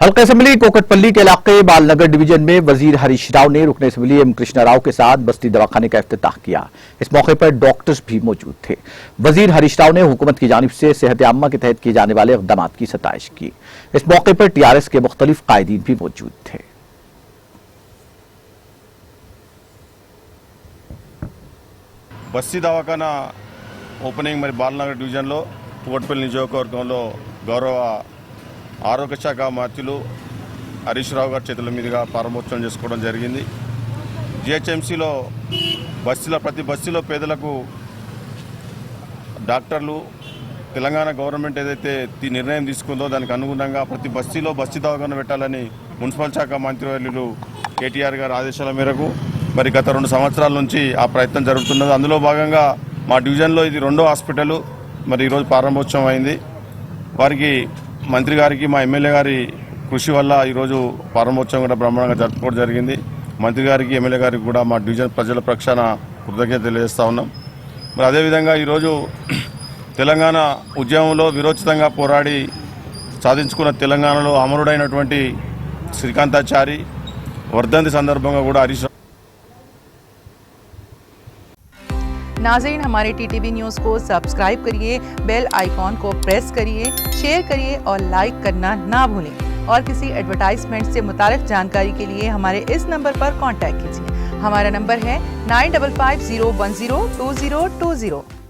हल्का असेंबली कोकटपल्ली के इलाके बालनगर डिवीजन में वजीर हरीश राव ने रुकन असेंबली एम कृष्णा राव के साथ बस्ती दवाखाने का इफ्तिताह किया। इस मौके पर डॉक्टर्स भी मौजूद थे। वजीर हरीश राव ने हुकूमत की जानिब से सेहत आम्मा के तहत किए जाने वाले इक़दाम की सताइश की। इस मौके पर टीआरएस के मुख्तलिफ कायदीन भी मौजूद थे। బస్తీ దవాఖానా ఓపెనింగ్ మరి బాలనగర్ డివిజన్లో కోకట్పల్లి నియోజకవర్గంలో గౌరవ ఆరోగ్య శాఖ మంత్రులు హరీష్ రావు గారి చేతుల మీదుగా ప్రారంభోత్సవం చేసుకోవడం జరిగింది। జిహెచ్ఎంసీలో ప్రతి బస్తీలో పేదలకు డాక్టర్లు తెలంగాణ గవర్నమెంట్ ఏదైతే నిర్ణయం తీసుకుందో దానికి అనుగుణంగా ప్రతి బస్తీలో బస్తీ దవాఖానా పెట్టాలని మున్సిపల్ శాఖ మంత్రివర్యులు కేటీఆర్ గారి ఆదేశాల మేరకు మరి గత 2 సంవత్సరాల నుంచి ఆ ప్రయత్నం జరుగుతున్నది। అందులో భాగంగా మా డివిజన్లో ఇది 2వ హాస్పిటల్ మరి ఈరోజు ప్రారంభోత్సవం అయింది। వారికి మంత్రి గారికి మా ఎమ్మెల్యే గారి కృషి వల్ల ఈరోజు ప్రారంభోత్సవం కూడా బ్రహ్మాండంగా జరుపుకోవడం జరిగింది। మంత్రి గారికి ఎమ్మెల్యే గారికి కూడా మా డివిజన్ ప్రజల పక్షాన కృతజ్ఞత తెలియజేస్తా ఉన్నాం। మరి అదేవిధంగా ఈరోజు తెలంగాణ ఉద్యమంలో విరోచితంగా పోరాడి సాధించుకున్న తెలంగాణలో అమరుడైనటువంటి శ్రీకాంతాచారి వర్ధంతి సందర్భంగా కూడా హరీష్ नाज़रीन, हमारे टीटीवी न्यूज़ को सब्सक्राइब करिए, बेल आइकॉन को प्रेस करिए, शेयर करिए और लाइक करना ना भूलें। और किसी एडवर्टाइजमेंट से मुताल्लिक़ जानकारी के लिए हमारे इस नंबर पर कांटेक्ट कीजिए। हमारा नंबर है 9550102020।